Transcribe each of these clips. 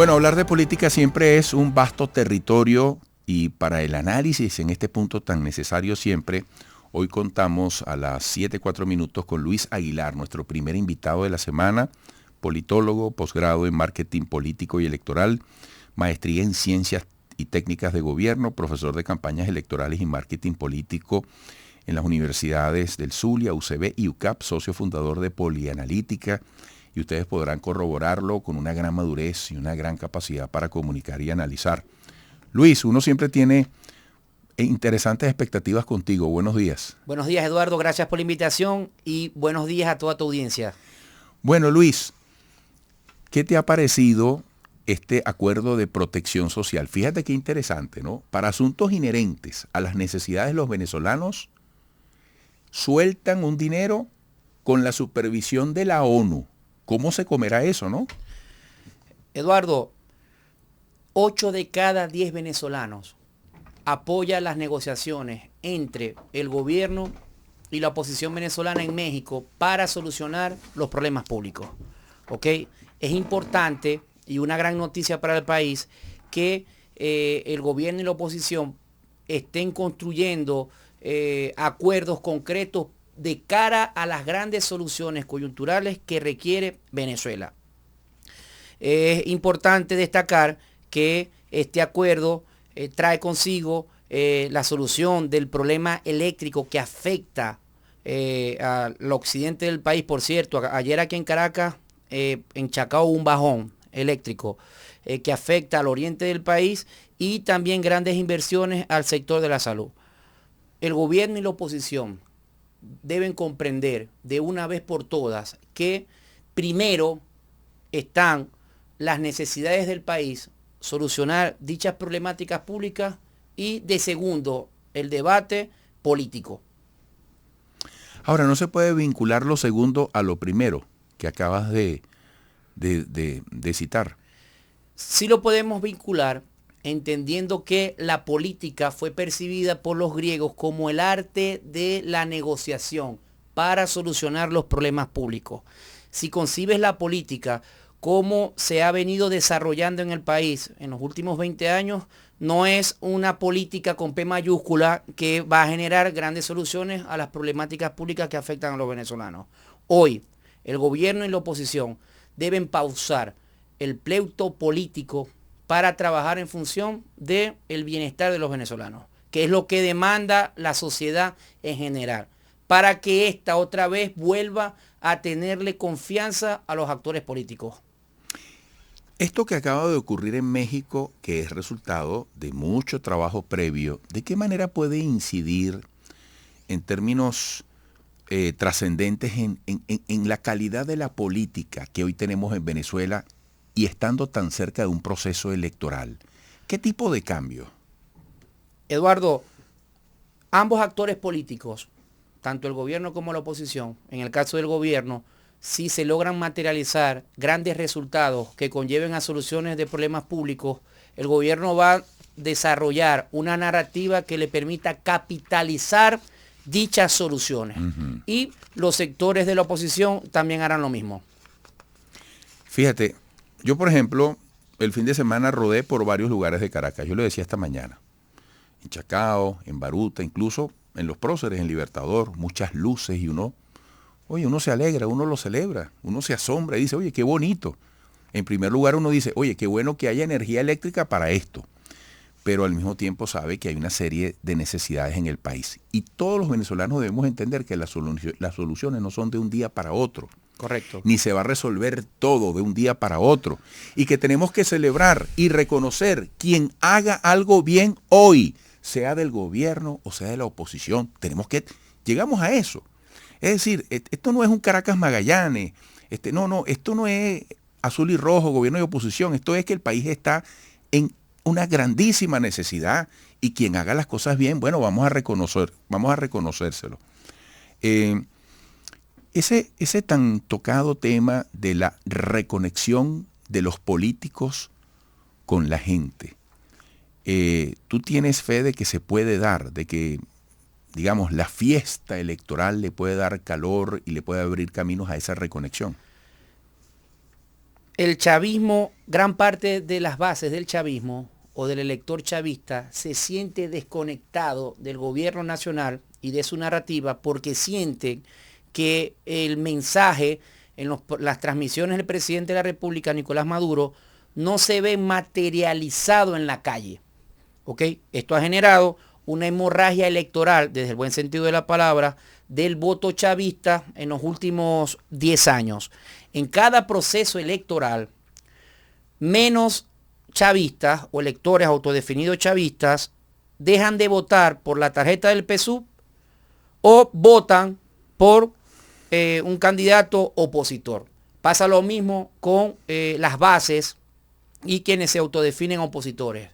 Bueno, hablar de política siempre es un vasto territorio y para el análisis en este punto tan necesario siempre, hoy contamos a las 7:04 con Luis Aguilar, nuestro primer invitado de la semana, politólogo, posgrado en marketing político y electoral, maestría en ciencias y técnicas de gobierno, profesor de campañas electorales y marketing político en las universidades del Zulia, UCB y UCAP, socio fundador de Polianalítica, y ustedes podrán corroborarlo con una gran madurez y una gran capacidad para comunicar y analizar. Luis, uno siempre tiene interesantes expectativas contigo. Buenos días. Buenos días, Eduardo. Gracias por la invitación y buenos días a toda tu audiencia. Bueno, Luis, ¿qué te ha parecido este acuerdo de protección social? Fíjate qué interesante, ¿no? Para asuntos inherentes a las necesidades de los venezolanos, sueltan un dinero con la supervisión de la ONU. ¿Cómo se comerá eso, no? Eduardo, 8 de cada 10 venezolanos apoyan las negociaciones entre el gobierno y la oposición venezolana en México para solucionar los problemas públicos. ¿Ok? Es importante y una gran noticia para el país que el gobierno y la oposición estén construyendo acuerdos concretos de cara a las grandes soluciones coyunturales que requiere Venezuela. Es importante destacar que este acuerdo trae consigo la solución del problema eléctrico que afecta al occidente del país. Por cierto, ayer aquí en Caracas, en Chacao, un bajón eléctrico que afecta al oriente del país y también grandes inversiones al sector de la salud. El gobierno y la oposición deben comprender de una vez por todas que primero están las necesidades del país, solucionar dichas problemáticas públicas y de segundo, el debate político. Ahora, no se puede vincular lo segundo a lo primero que acabas de citar. Sí lo podemos vincular entendiendo que la política fue percibida por los griegos como el arte de la negociación para solucionar los problemas públicos. Si concibes la política como se ha venido desarrollando en el país en los últimos 20 años, no es una política con P mayúscula que va a generar grandes soluciones a las problemáticas públicas que afectan a los venezolanos. Hoy, el gobierno y la oposición deben pausar el pleito político para trabajar en función del bienestar de los venezolanos, que es lo que demanda la sociedad en general, para que ésta otra vez vuelva a tenerle confianza a los actores políticos. Esto que acaba de ocurrir en México, que es resultado de mucho trabajo previo, ¿de qué manera puede incidir en términos trascendentes en la calidad de la política que hoy tenemos en Venezuela y estando tan cerca de un proceso electoral? ¿Qué tipo de cambio? Eduardo, ambos actores políticos, tanto el gobierno como la oposición, en el caso del gobierno, si se logran materializar grandes resultados que conlleven a soluciones de problemas públicos, el gobierno va a desarrollar una narrativa que le permita capitalizar dichas soluciones. Y los sectores de la oposición también harán lo mismo. Fíjate, yo por ejemplo, el fin de semana rodé por varios lugares de Caracas. Yo lo decía esta mañana. En Chacao, en Baruta, incluso en Los Próceres, en Libertador, muchas luces y uno se alegra, uno lo celebra, uno se asombra y dice, oye, qué bonito. En primer lugar uno dice, oye, qué bueno que haya energía eléctrica para esto. Pero al mismo tiempo sabe que hay una serie de necesidades en el país. Y todos los venezolanos debemos entender que las soluciones no son de un día para otro. Correcto. Ni se va a resolver todo de un día para otro. Y que tenemos que celebrar y reconocer quien haga algo bien hoy, sea del gobierno o sea de la oposición. Llegamos a eso. Es decir, esto no es un Caracas Magallanes. Esto no es azul y rojo, gobierno y oposición. Esto es que el país está en una grandísima necesidad y quien haga las cosas bien, bueno, vamos a reconocérselo. Ese tan tocado tema de la reconexión de los políticos con la gente, ¿tú tienes fe de que se puede dar, de que, digamos, la fiesta electoral le puede dar calor y le puede abrir caminos a esa reconexión? El chavismo, gran parte de las bases del chavismo o del elector chavista se siente desconectado del gobierno nacional y de su narrativa porque sienten que el mensaje en las transmisiones del presidente de la República, Nicolás Maduro, no se ve materializado en la calle. ¿Ok? Esto ha generado una hemorragia electoral, desde el buen sentido de la palabra, del voto chavista en los últimos 10 años. En cada proceso electoral, menos chavistas o electores autodefinidos chavistas dejan de votar por la tarjeta del PSUV o votan por un candidato opositor. Pasa lo mismo con las bases y quienes se autodefinen opositores.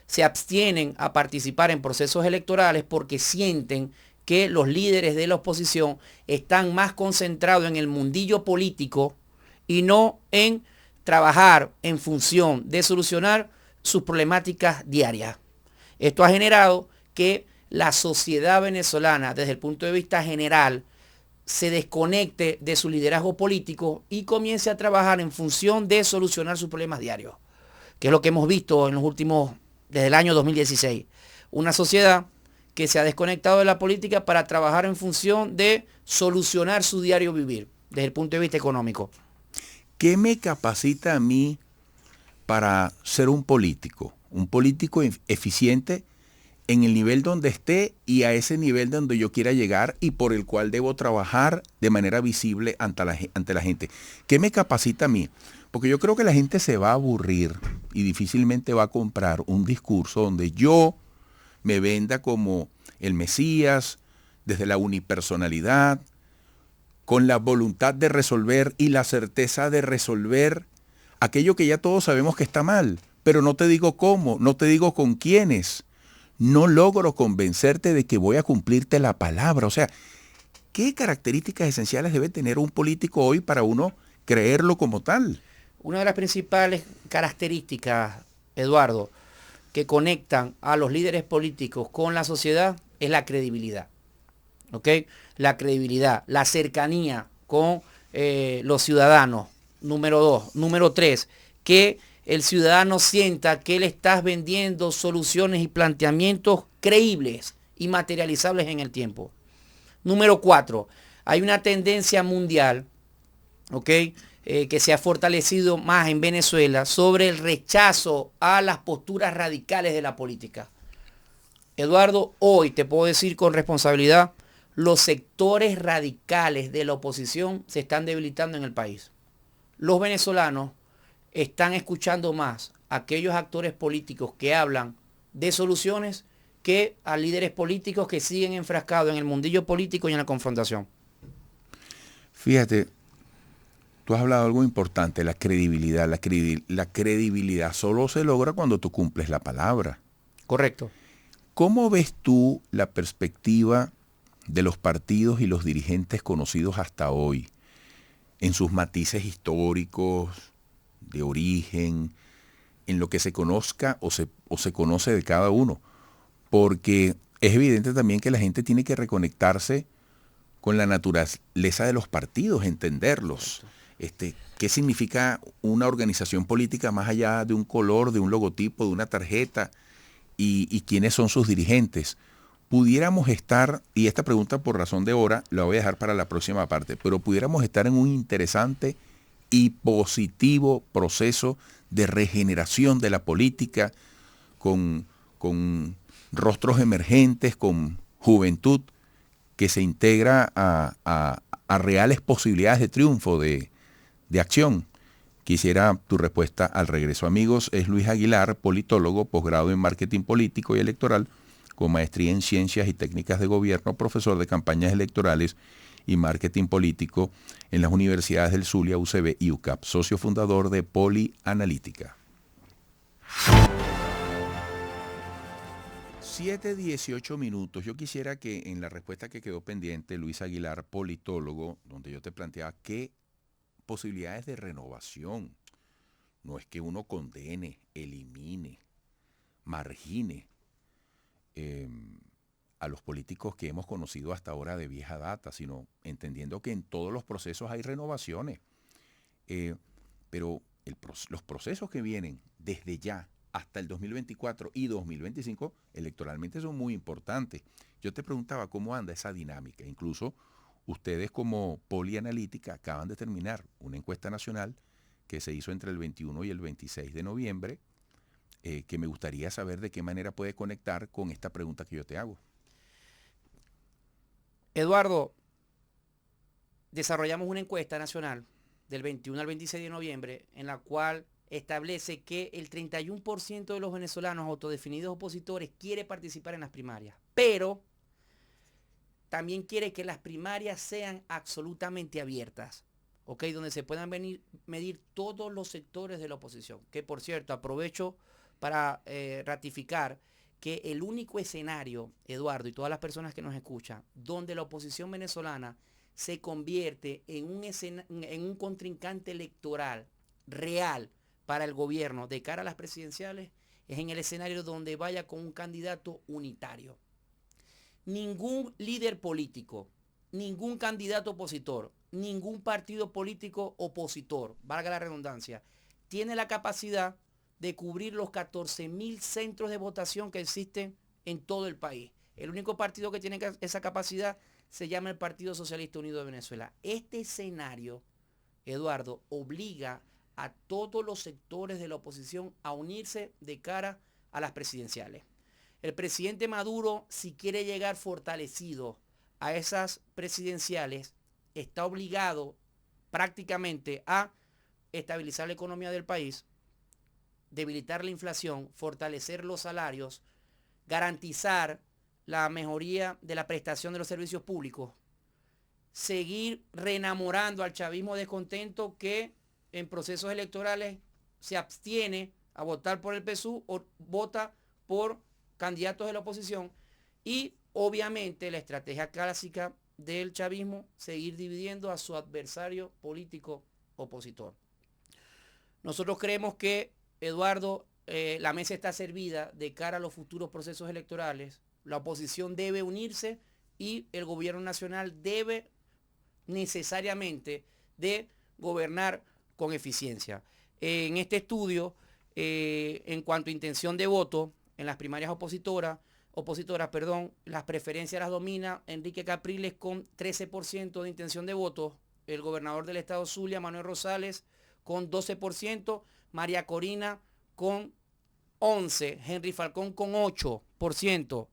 Se abstienen a participar en procesos electorales porque sienten que los líderes de la oposición están más concentrados en el mundillo político y no en trabajar en función de solucionar sus problemáticas diarias. Esto ha generado que la sociedad venezolana, desde el punto de vista general, se desconecte de su liderazgo político y comience a trabajar en función de solucionar sus problemas diarios, que es lo que hemos visto en los últimos, desde el año 2016. Una sociedad que se ha desconectado de la política para trabajar en función de solucionar su diario vivir, desde el punto de vista económico. ¿Qué me capacita a mí para ser un político? Un político eficiente en el nivel donde esté y a ese nivel donde yo quiera llegar y por el cual debo trabajar de manera visible ante la gente. ¿Qué me capacita a mí? Porque yo creo que la gente se va a aburrir y difícilmente va a comprar un discurso donde yo me venda como el Mesías, desde la unipersonalidad, con la voluntad de resolver y la certeza de resolver aquello que ya todos sabemos que está mal, pero no te digo cómo, no te digo con quiénes. No logro convencerte de que voy a cumplirte la palabra. O sea, ¿qué características esenciales debe tener un político hoy para uno creerlo como tal? Una de las principales características, Eduardo, que conectan a los líderes políticos con la sociedad es la credibilidad. ¿Ok? La credibilidad, la cercanía con los ciudadanos. Número 2. Número 3, que el ciudadano sienta que le estás vendiendo soluciones y planteamientos creíbles y materializables en el tiempo. Número 4, hay una tendencia mundial, ¿ok? Que se ha fortalecido más en Venezuela sobre el rechazo a las posturas radicales de la política. Eduardo, hoy te puedo decir con responsabilidad, los sectores radicales de la oposición se están debilitando en el país. Los venezolanos están escuchando más a aquellos actores políticos que hablan de soluciones que a líderes políticos que siguen enfrascados en el mundillo político y en la confrontación. Fíjate, tú has hablado de algo importante, la credibilidad. La credibilidad solo se logra cuando tú cumples la palabra. Correcto. ¿Cómo ves tú la perspectiva de los partidos y los dirigentes conocidos hasta hoy, en sus matices históricos, de origen, en lo que se conozca o se conoce de cada uno? Porque es evidente también que la gente tiene que reconectarse con la naturaleza de los partidos, entenderlos. ¿Qué significa una organización política más allá de un color, de un logotipo, de una tarjeta? Y quiénes son sus dirigentes. Pudiéramos estar, y esta pregunta por razón de hora la voy a dejar para la próxima parte, pero pudiéramos estar en un interesante y positivo proceso de regeneración de la política con rostros emergentes, con juventud que se integra a reales posibilidades de triunfo, de acción. Quisiera tu respuesta al regreso. Amigos, es Luis Aguilar, politólogo, posgrado en marketing político y electoral, con maestría en ciencias y técnicas de gobierno, profesor de campañas electorales y marketing político en las universidades del Zulia, UCB y UCAP, socio fundador de Poli Analítica. 7:18 minutos. Yo quisiera que en la respuesta que quedó pendiente, Luis Aguilar, politólogo, donde yo te planteaba qué posibilidades de renovación. No es que uno condene, elimine, margine a los políticos que hemos conocido hasta ahora de vieja data, sino entendiendo que en todos los procesos hay renovaciones. Pero los procesos que vienen desde ya hasta el 2024 y 2025 electoralmente son muy importantes. Yo te preguntaba cómo anda esa dinámica. Incluso ustedes como Polianalítica acaban de terminar una encuesta nacional que se hizo entre el 21 y el 26 de noviembre, que me gustaría saber de qué manera puede conectar con esta pregunta que yo te hago. Eduardo, desarrollamos una encuesta nacional del 21 al 26 de noviembre en la cual establece que el 31% de los venezolanos autodefinidos opositores quiere participar en las primarias, pero también quiere que las primarias sean absolutamente abiertas, ¿ok? Donde se puedan medir todos los sectores de la oposición. Que por cierto, aprovecho para ratificar que el único escenario, Eduardo, y todas las personas que nos escuchan, donde la oposición venezolana se convierte en un contrincante electoral real para el gobierno de cara a las presidenciales, es en el escenario donde vaya con un candidato unitario. Ningún líder político, ningún candidato opositor, ningún partido político opositor, valga la redundancia, tiene la capacidad de cubrir los 14.000 centros de votación que existen en todo el país. El único partido que tiene esa capacidad se llama el Partido Socialista Unido de Venezuela. Este escenario, Eduardo, obliga a todos los sectores de la oposición a unirse de cara a las presidenciales. El presidente Maduro, si quiere llegar fortalecido a esas presidenciales, está obligado prácticamente a estabilizar la economía del país, debilitar la inflación, fortalecer los salarios, garantizar la mejoría de la prestación de los servicios públicos, seguir reenamorando al chavismo descontento que en procesos electorales se abstiene a votar por el PSUV o vota por candidatos de la oposición, y obviamente la estrategia clásica del chavismo, seguir dividiendo a su adversario político opositor. Nosotros creemos que, Eduardo, la mesa está servida de cara a los futuros procesos electorales. La oposición debe unirse y el gobierno nacional debe necesariamente de gobernar con eficiencia. En este estudio, en cuanto a intención de voto, en las primarias opositoras, las preferencias las domina Enrique Capriles con 13% de intención de voto, el gobernador del estado Zulia, Manuel Rosales, con 12%, María Corina con 11%, Henry Falcón con 8%,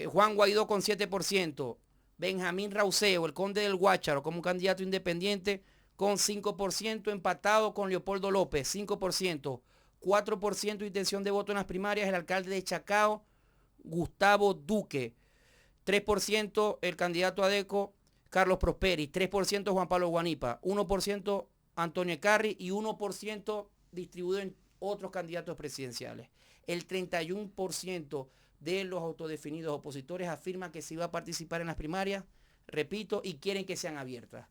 Juan Guaidó con 7%, Benjamín Rauseo, el conde del Guácharo, como un candidato independiente, con 5%, empatado con Leopoldo López, 5%, 4% de intención de voto en las primarias, el alcalde de Chacao, Gustavo Duque, 3% el candidato ADECO, Carlos Prosperi, 3% Juan Pablo Guanipa, 1% Antonio Carri y 1% distribuido en otros candidatos presidenciales. El 31% de los autodefinidos opositores afirma que se va a participar en las primarias, repito, y quieren que sean abiertas.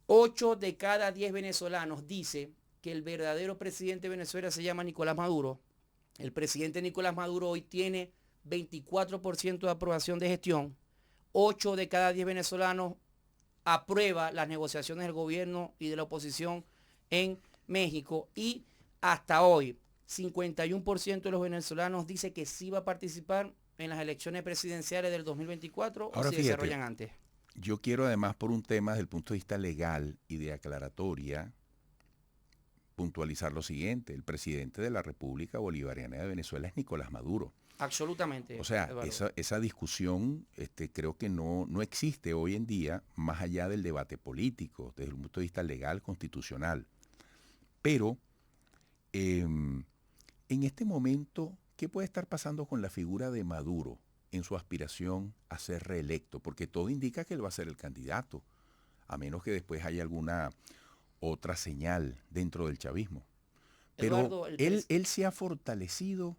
8 de cada 10 venezolanos dice que el verdadero presidente de Venezuela se llama Nicolás Maduro. El presidente Nicolás Maduro hoy tiene 24% de aprobación de gestión. 8 de cada 10 venezolanos aprueba las negociaciones del gobierno y de la oposición en México, y hasta hoy 51% de los venezolanos dice que sí va a participar en las elecciones presidenciales del 2024. Ahora, o si fíjate, desarrollan antes. Yo quiero además, por un tema desde el punto de vista legal y de aclaratoria, puntualizar lo siguiente. El presidente de la República Bolivariana de Venezuela es Nicolás Maduro. Absolutamente. O sea, esa discusión creo que no existe hoy en día, más allá del debate político, desde el punto de vista legal, constitucional. Pero en este momento, ¿qué puede estar pasando con la figura de Maduro en su aspiración a ser reelecto? Porque todo indica que él va a ser el candidato, a menos que después haya alguna otra señal dentro del chavismo. Pero Eduardo, él se ha fortalecido,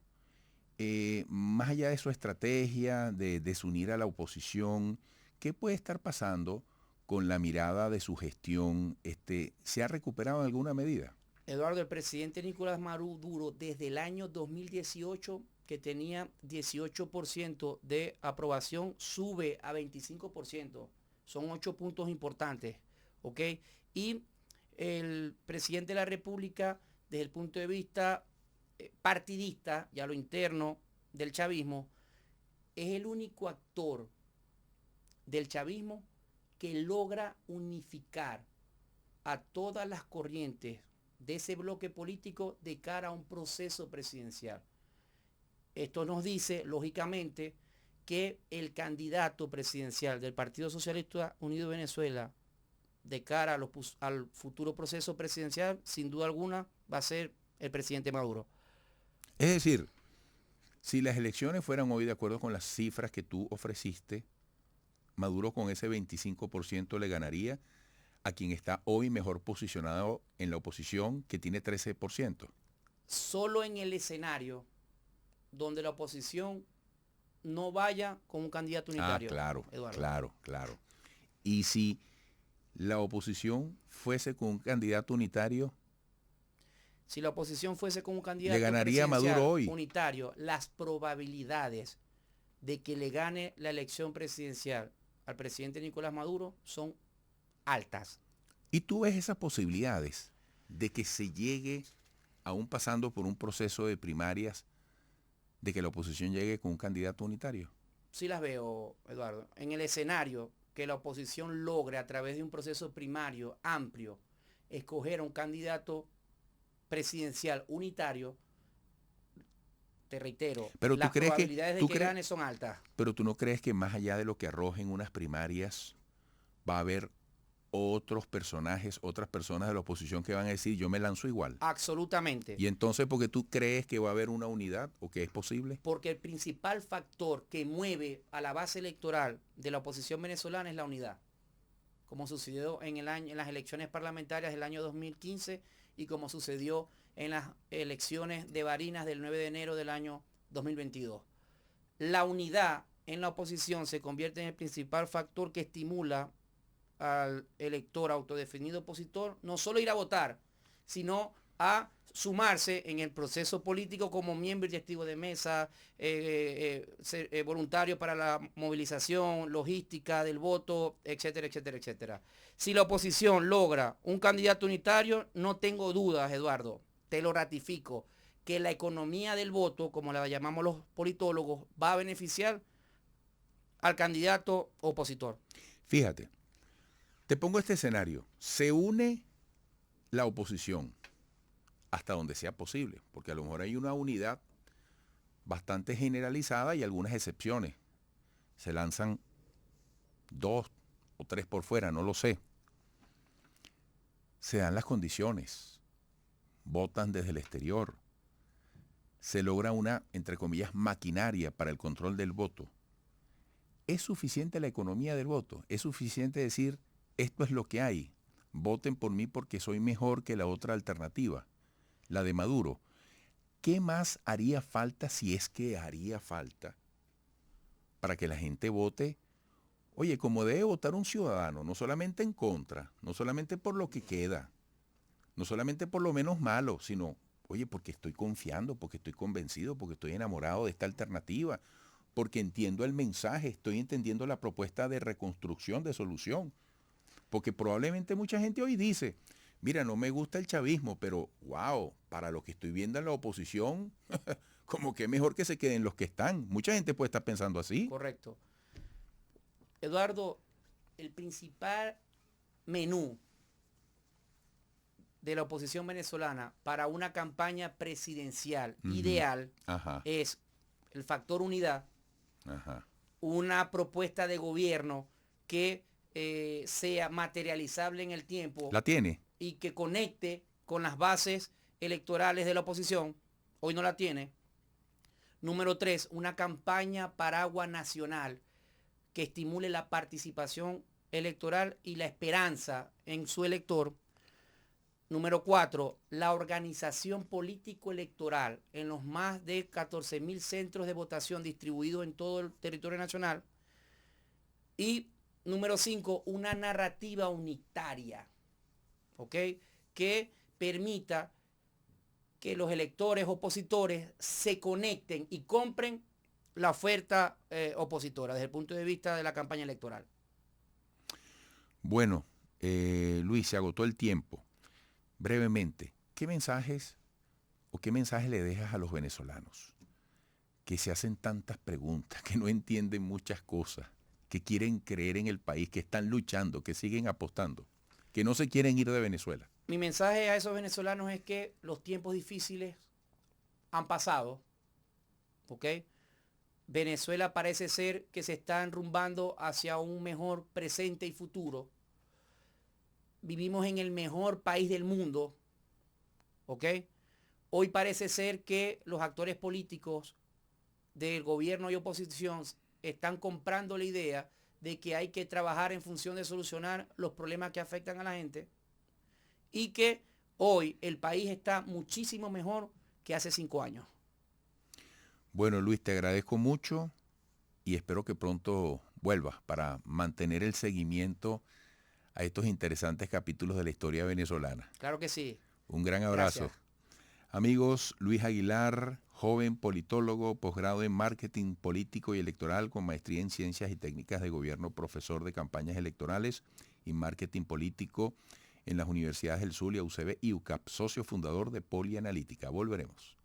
más allá de su estrategia de desunir a la oposición. ¿Qué puede estar pasando con la mirada de su gestión? ¿Se ha recuperado en alguna medida? Eduardo, el presidente Nicolás Maduro, desde el año 2018, que tenía 18% de aprobación, sube a 25%. Son 8 puntos importantes, ¿ok? Y el presidente de la República, desde el punto de vista partidista y a lo interno del chavismo, es el único actor del chavismo que logra unificar a todas las corrientes de ese bloque político de cara a un proceso presidencial. Esto nos dice, lógicamente, que el candidato presidencial del Partido Socialista Unido de Venezuela de cara al futuro proceso presidencial, sin duda alguna, va a ser el presidente Maduro. Es decir, si las elecciones fueran hoy de acuerdo con las cifras que tú ofreciste, Maduro con ese 25% le ganaría a quien está hoy mejor posicionado en la oposición, que tiene 13%. Solo en el escenario donde la oposición no vaya con un candidato unitario. Claro, Eduardo. claro. Y si la oposición fuese con un candidato unitario, si la oposición fuese con un candidato le ganaría a Maduro hoy unitario, las probabilidades de que le gane la elección presidencial al presidente Nicolás Maduro son altas. ¿Y tú ves esas posibilidades de que se llegue, aún pasando por un proceso de primarias, de que la oposición llegue con un candidato unitario? Sí las veo, Eduardo. En el escenario que la oposición logre a través de un proceso primario amplio escoger a un candidato presidencial unitario, te reitero, pero las probabilidades de que gane son altas. Pero tú no crees que más allá de lo que arrojen unas primarias, va a haber otros personajes, otras personas de la oposición que van a decir, yo me lanzo igual? Absolutamente. Y entonces, ¿por qué tú crees que va a haber una unidad o que es posible? Porque el principal factor que mueve a la base electoral de la oposición venezolana es la unidad. Como sucedió en las elecciones parlamentarias del año 2015 y como sucedió en las elecciones de Barinas del 9 de enero del año 2022. La unidad en la oposición se convierte en el principal factor que estimula al elector autodefinido opositor no solo ir a votar, sino a sumarse en el proceso político como miembro y testigo de mesa, voluntario para la movilización, logística del voto, etcétera, etcétera, etcétera. Si la oposición logra un candidato unitario, no tengo dudas, Eduardo, te lo ratifico, que la economía del voto, como la llamamos los politólogos, va a beneficiar al candidato opositor. Fíjate, te pongo este escenario. Se une la oposición hasta donde sea posible, porque a lo mejor hay una unidad bastante generalizada y algunas excepciones. Se lanzan 2 o 3 por fuera, no lo sé. Se dan las condiciones, votan desde el exterior, se logra una, entre comillas, maquinaria para el control del voto. ¿Es suficiente la economía del voto? ¿Es suficiente decir, esto es lo que hay, voten por mí porque soy mejor que la otra alternativa, la de Maduro? ¿Qué más haría falta, si es que haría falta, para que la gente vote, oye, como debe votar un ciudadano, no solamente en contra, no solamente por lo que queda, no solamente por lo menos malo, sino, oye, porque estoy confiando, porque estoy convencido, porque estoy enamorado de esta alternativa, porque entiendo el mensaje, estoy entendiendo la propuesta de reconstrucción, de solución? Porque probablemente mucha gente hoy dice, mira, no me gusta el chavismo, pero wow, para lo que estoy viendo en la oposición, como que es mejor que se queden los que están. Mucha gente puede estar pensando así. Correcto. Eduardo, el principal menú de la oposición venezolana para una campaña presidencial ideal es el factor unidad, una propuesta de gobierno que sea materializable en el tiempo. ¿La tiene? Y que conecte con las bases electorales de la oposición. Hoy no la tiene. Número 3, una campaña paraguas nacional que estimule la participación electoral y la esperanza en su elector. Número 4, la organización político-electoral en los más de 14.000 centros de votación distribuidos en todo el territorio nacional. Y número 5, una narrativa unitaria, ¿ok?, que permita que los electores opositores se conecten y compren la oferta opositora desde el punto de vista de la campaña electoral. Bueno, Luis, se agotó el tiempo. brevemente, ¿qué mensajes o qué mensaje le dejas a los venezolanos que se hacen tantas preguntas, que no entienden muchas cosas, que quieren creer en el país, que están luchando, que siguen apostando, que no se quieren ir de Venezuela? Mi mensaje a esos venezolanos es que los tiempos difíciles han pasado, ¿ok? Venezuela parece ser que se está enrumbando hacia un mejor presente y futuro. Vivimos en el mejor país del mundo, ¿ok? Hoy parece ser que los actores políticos del gobierno y oposición están comprando la idea de que hay que trabajar en función de solucionar los problemas que afectan a la gente y que hoy el país está muchísimo mejor que hace 5 años. Bueno, Luis, te agradezco mucho y espero que pronto vuelvas para mantener el seguimiento a estos interesantes capítulos de la historia venezolana. Claro que sí. Un gran abrazo. Gracias. Amigos, Luis Aguilar, joven politólogo, posgrado en marketing político y electoral con maestría en ciencias y técnicas de gobierno, profesor de campañas electorales y marketing político en las universidades del Zulia, UCB y UCAP, socio fundador de Polianalítica. Volveremos.